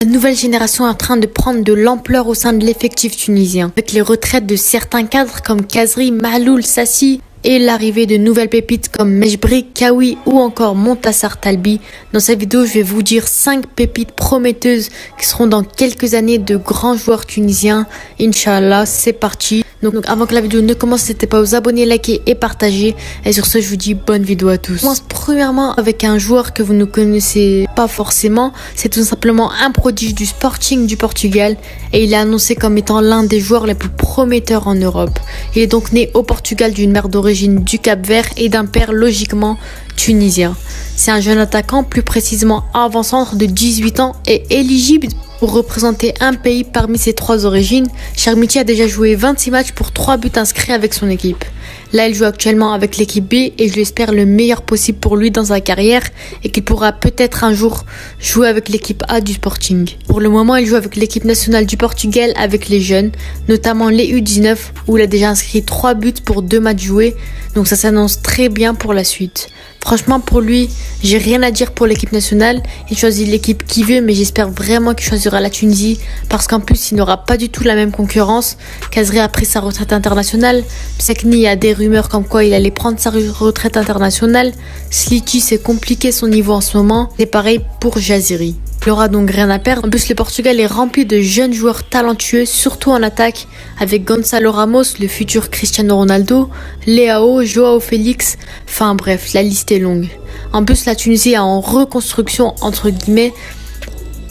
La nouvelle génération est en train de prendre de l'ampleur au sein de l'effectif tunisien, avec les retraites de certains cadres comme Kazri, Mahloul, Sassi et l'arrivée de nouvelles pépites comme Mejbri, Kawi ou encore Montassar Talbi. Dans cette vidéo, je vais vous dire 5 pépites prometteuses qui seront dans quelques années de grands joueurs tunisiens. Inch'Allah, c'est parti. Donc avant que la vidéo ne commence, n'hésitez pas à vous abonner, liker et partager. Et sur ce, je vous dis bonne vidéo à tous. Je commence premièrement avec un joueur que vous ne connaissez pas forcément. C'est tout simplement un prodige du Sporting du Portugal. Et il est annoncé comme étant l'un des joueurs les plus prometteurs en Europe. Il est donc né au Portugal d'une mère d'origine du Cap-Vert et d'un père logiquement tunisien. C'est un jeune attaquant, plus précisément avant-centre de 18 ans et éligible pour représenter un pays parmi ses 3 origines. Chermiti a déjà joué 26 matchs pour 3 buts inscrits avec son équipe. Là, il joue actuellement avec l'équipe B et je l'espère le meilleur possible pour lui dans sa carrière et qu'il pourra peut-être un jour jouer avec l'équipe A du Sporting. Pour le moment, il joue avec l'équipe nationale du Portugal avec les jeunes, notamment les U19 où il a déjà inscrit 3 buts pour 2 matchs joués. Donc ça s'annonce très bien pour la suite. Franchement, pour lui, j'ai rien à dire pour l'équipe nationale. Il choisit l'équipe qu'il veut, mais j'espère vraiment qu'il choisira la Tunisie parce qu'en plus, il n'aura pas du tout la même concurrence. Kazri a pris sa retraite internationale. Psekni a des rumeurs comme quoi il allait prendre sa retraite internationale. Sliti, c'est compliqué son niveau en ce moment. C'est pareil pour Jaziri. Il aura donc rien à perdre. En plus, le Portugal est rempli de jeunes joueurs talentueux, surtout en attaque, avec Gonçalo Ramos, le futur Cristiano Ronaldo, Leao, Joao Félix. Enfin bref, la liste est longue. En plus, la Tunisie est en reconstruction, entre guillemets.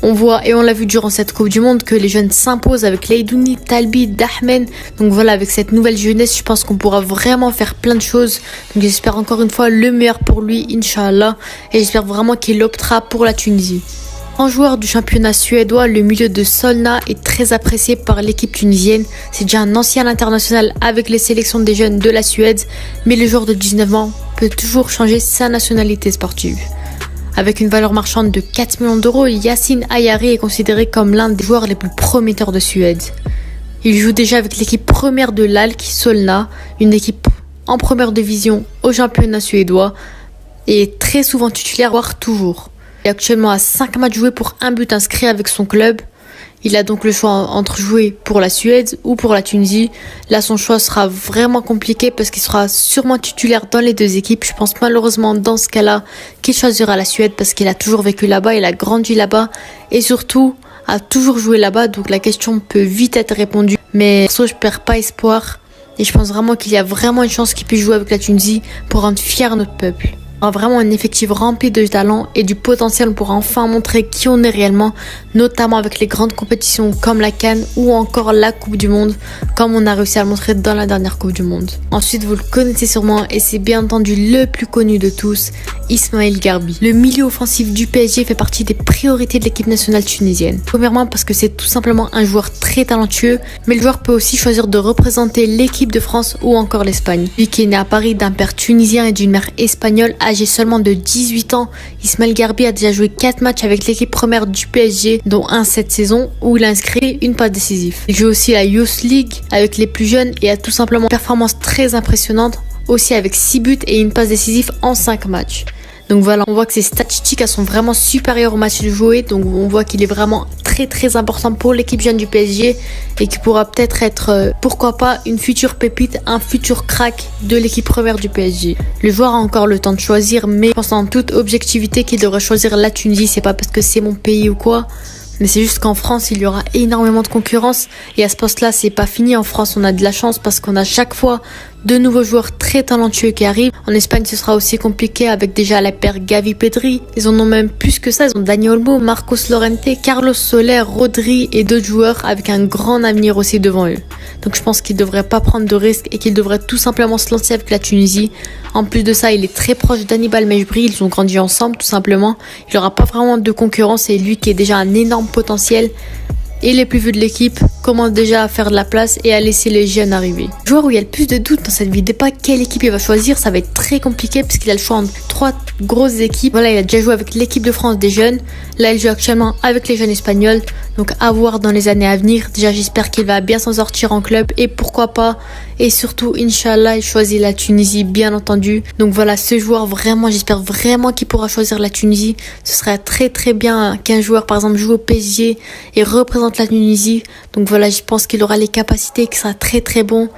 On voit, et on l'a vu durant cette Coupe du Monde, que les jeunes s'imposent avec Leidouni, Talbi, Dahmen. Donc voilà, avec cette nouvelle jeunesse, je pense qu'on pourra vraiment faire plein de choses. Donc j'espère encore une fois le meilleur pour lui, Inch'Allah. Et j'espère vraiment qu'il optera pour la Tunisie. En joueur du championnat suédois, le milieu de Solna est très apprécié par l'équipe tunisienne. C'est déjà un ancien international avec les sélections des jeunes de la Suède, mais le joueur de 19 ans peut toujours changer sa nationalité sportive. Avec une valeur marchande de 4 millions d'euros, Yassine Ayari est considéré comme l'un des joueurs les plus prometteurs de Suède. Il joue déjà avec l'équipe première de l'ALK Solna, une équipe en première division au championnat suédois, et est très souvent titulaire, voire toujours. Il est actuellement à 5 matchs joués pour 1 but inscrit avec son club. Il a donc le choix entre jouer pour la Suède ou pour la Tunisie. Là, son choix sera vraiment compliqué parce qu'il sera sûrement titulaire dans les 2 équipes. Je pense malheureusement dans ce cas-là qu'il choisira la Suède parce qu'il a toujours vécu là-bas, il a grandi là-bas et surtout a toujours joué là-bas. Donc la question peut vite être répondue. Mais perso, je perds pas espoir et je pense vraiment qu'il y a vraiment une chance qu'il puisse jouer avec la Tunisie pour rendre fier notre peuple. On a vraiment un effectif rempli de talent et du potentiel pour enfin montrer qui on est réellement, notamment avec les grandes compétitions comme la CAN ou encore la Coupe du Monde, comme on a réussi à le montrer dans la dernière Coupe du Monde. Ensuite, vous le connaissez sûrement et c'est bien entendu le plus connu de tous, Ismaël Garbi. Le milieu offensif du PSG fait partie des priorités de l'équipe nationale tunisienne. Premièrement parce que c'est tout simplement un joueur très talentueux, mais le joueur peut aussi choisir de représenter l'équipe de France ou encore l'Espagne. Lui qui est né à Paris d'un père tunisien et d'une mère espagnole, âgé seulement de 18 ans, Ismaël Garbi a déjà joué 4 matchs avec l'équipe première du PSG, dont un cette saison où il a inscrit une passe décisive. Il joue aussi la Youth League avec les plus jeunes et a tout simplement une performance très impressionnante, aussi avec 6 buts et une passe décisive en 5 matchs. Donc voilà, on voit que ses statistiques sont vraiment supérieures au match joué, donc on voit qu'il est vraiment très important pour l'équipe jeune du PSG et qui pourra peut-être être, pourquoi pas, une future pépite, un futur crack de l'équipe première du PSG. Le joueur a encore le temps de choisir, mais je pense en toute objectivité qu'il devrait choisir la Tunisie. C'est pas parce que c'est mon pays ou quoi, mais c'est juste qu'en France, il y aura énormément de concurrence et à ce poste-là, c'est pas fini. En France, on a de la chance parce qu'on a chaque fois de nouveaux joueurs très talentueux qui arrivent. En Espagne, ce sera aussi compliqué avec déjà la paire Gavi-Pedri. Ils en ont même plus que ça. Ils ont Dani Olmo, Marcos Llorente, Carlos Soler, Rodri et d'autres joueurs avec un grand avenir aussi devant eux. Donc je pense qu'ils ne devraient pas prendre de risques et qu'ils devraient tout simplement se lancer avec la Tunisie. En plus de ça, il est très proche d'Hannibal Mejbri. Ils ont grandi ensemble tout simplement. Il n'aura pas vraiment de concurrence et lui qui est déjà un énorme potentiel et les plus vieux de l'équipe commencent déjà à faire de la place et à laisser les jeunes arriver. Le joueur où il y a le plus de doutes dans cette vidéo, pas quelle équipe il va choisir, ça va être très compliqué parce qu'il a le choix entre 3 grosses équipes. Voilà, il a déjà joué avec l'équipe de France des jeunes, là il joue actuellement avec les jeunes espagnols, Donc à voir dans les années à venir. Déjà j'espère qu'il va bien s'en sortir en club et pourquoi pas. Et surtout Inch'Allah il choisit la Tunisie bien entendu. Donc voilà, ce joueur vraiment, j'espère vraiment qu'il pourra choisir la Tunisie. Ce serait très très bien qu'un joueur par exemple joue au PSG et représente la Tunisie. Donc voilà, je pense qu'il aura les capacités et qu'il sera très très bon.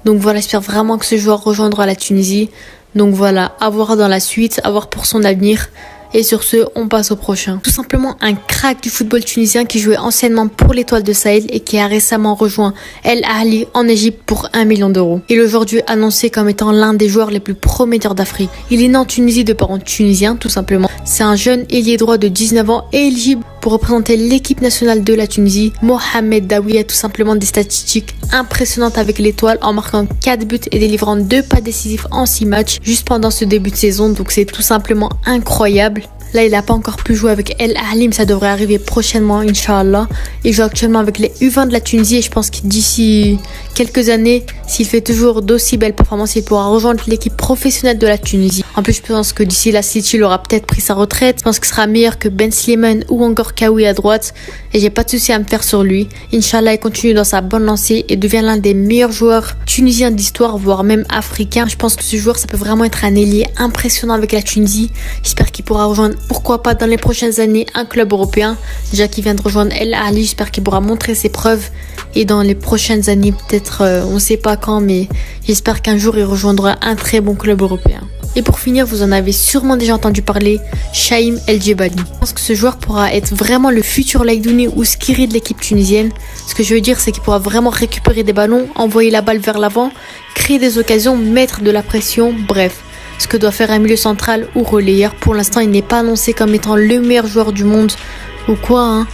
Donc voilà, j'espère vraiment que ce joueur rejoindra la Tunisie. Donc voilà, à voir dans la suite, à voir pour son avenir. Et sur ce, on passe au prochain. Tout simplement un crack du football tunisien qui jouait anciennement pour l'Étoile de Sahel et qui a récemment rejoint El Ahly en Égypte pour 1 million d'euros. Il est aujourd'hui annoncé comme étant l'un des joueurs les plus prometteurs d'Afrique. Il est né en Tunisie de parents tunisiens, tout simplement. C'est un jeune ailier droit de 19 ans et éligible pour représenter l'équipe nationale de la Tunisie. Mohamed Daoui a tout simplement des statistiques impressionnantes avec l'Étoile en marquant 4 buts et délivrant 2 pas décisifs en 6 matchs juste pendant ce début de saison. Donc c'est tout simplement incroyable. Là, il n'a pas encore pu jouer avec El Ahly, mais ça devrait arriver prochainement, Inch'Allah. Il joue actuellement avec les U20 de la Tunisie et je pense que d'ici quelques années, s'il fait toujours d'aussi belles performances, il pourra rejoindre l'équipe professionnelle de la Tunisie. En plus, je pense que d'ici là, City il aura peut-être pris sa retraite. Je pense qu'il sera meilleur que Ben Slimane ou encore Kawi à droite. Et j'ai pas de souci à me faire sur lui. Inch'Allah, il continue dans sa bonne lancée et devient l'un des meilleurs joueurs tunisiens d'histoire, voire même africains. Je pense que ce joueur, ça peut vraiment être un ailier impressionnant avec la Tunisie. J'espère qu'il pourra rejoindre, pourquoi pas dans les prochaines années, un club européen. Déjà qu'il vient de rejoindre El Ahly, j'espère qu'il pourra montrer ses preuves. Et dans les prochaines années, peut-être, on sait pas quand, mais j'espère qu'un jour il rejoindra un très bon club européen. Et pour finir, vous en avez sûrement déjà entendu parler, Chaim El Djebali. Je pense que ce joueur pourra être vraiment le futur Laïdouni ou Skiri de l'équipe tunisienne. Ce que je veux dire, c'est qu'il pourra vraiment récupérer des ballons, envoyer la balle vers l'avant, créer des occasions, mettre de la pression, bref. Ce que doit faire un milieu central ou relayeur. Pour l'instant, il n'est pas annoncé comme étant le meilleur joueur du monde ou quoi, hein.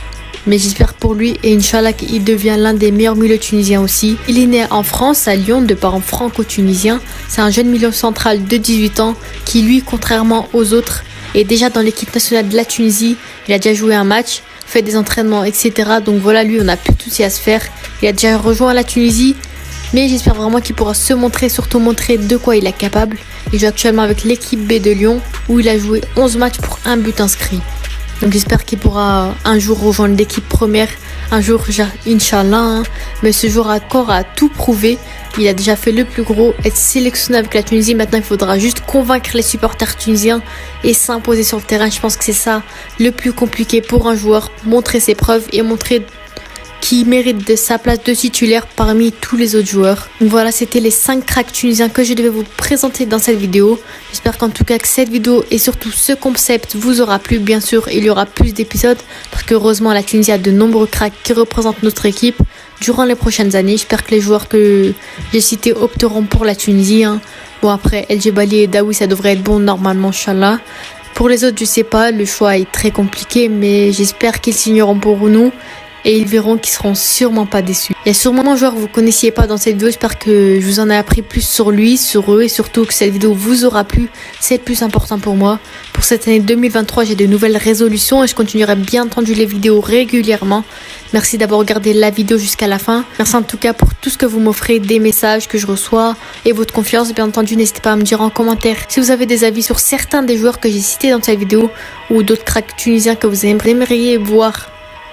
Mais j'espère pour lui et Inch'Allah qu'il devient l'un des meilleurs milieux tunisiens aussi. Il est né en France, à Lyon, de parents franco-tunisiens. C'est un jeune milieu central de 18 ans qui, lui, contrairement aux autres, est déjà dans l'équipe nationale de la Tunisie. Il a déjà joué un match, fait des entraînements, etc. Donc voilà, lui, on n'a plus de soucis à se faire. Il a déjà rejoint la Tunisie. Mais j'espère vraiment qu'il pourra se montrer, surtout montrer de quoi il est capable. Il joue actuellement avec l'équipe B de Lyon où il a joué 11 matchs pour 1 but inscrit. Donc j'espère qu'il pourra un jour rejoindre l'équipe première, un jour Inch'Allah, hein. Mais ce joueur encore a tout prouvé. Il a déjà fait le plus gros, être sélectionné avec la Tunisie. Maintenant il faudra juste convaincre les supporters tunisiens et s'imposer sur le terrain. Je pense que c'est ça le plus compliqué pour un joueur, montrer ses preuves et montrer qui mérite de sa place de titulaire parmi tous les autres joueurs. Donc voilà, c'était les 5 cracks tunisiens que je devais vous présenter dans cette vidéo. J'espère qu'en tout cas que cette vidéo et surtout ce concept vous aura plu. Bien sûr, il y aura plus d'épisodes parce qu'heureusement la Tunisie a de nombreux cracks qui représentent notre équipe durant les prochaines années. J'espère que les joueurs que j'ai cités opteront pour la Tunisie, hein. Bon, après El Djebali et Daoui, ça devrait être bon normalement, Inch'Allah. Pour les autres, je sais pas, le choix est très compliqué, mais j'espère qu'ils signeront pour nous. Et ils verront qu'ils seront sûrement pas déçus. Il y a sûrement un joueur que vous connaissiez pas dans cette vidéo. J'espère que je vous en ai appris plus sur lui, sur eux et surtout que cette vidéo vous aura plu. C'est le plus important pour moi. Pour cette année 2023, j'ai de nouvelles résolutions et je continuerai bien entendu les vidéos régulièrement. Merci d'avoir regardé la vidéo jusqu'à la fin. Merci en tout cas pour tout ce que vous m'offrez, des messages que je reçois et votre confiance. Bien entendu, n'hésitez pas à me dire en commentaire si vous avez des avis sur certains des joueurs que j'ai cités dans cette vidéo ou d'autres cracks tunisiens que vous aimeriez voir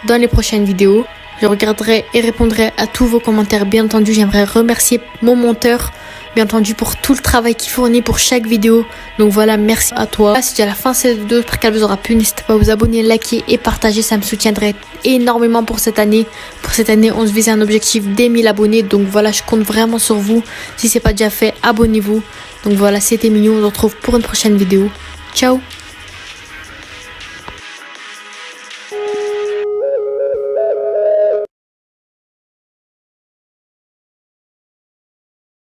dans les prochaines vidéos. Je regarderai et répondrai à tous vos commentaires. Bien entendu, j'aimerais remercier mon monteur, bien entendu, pour tout le travail qu'il fournit pour chaque vidéo. Donc voilà, merci à toi. Si à la fin de cette vidéo, j'espère qu'elle vous aura plu. N'hésitez pas à vous abonner, liker et partager. Ça me soutiendrait énormément pour cette année. Pour cette année, on se vise un objectif des 1000 abonnés. Donc voilà, je compte vraiment sur vous. Si c'est pas déjà fait, abonnez-vous. Donc voilà, c'était mignon. On se retrouve pour une prochaine vidéo. Ciao!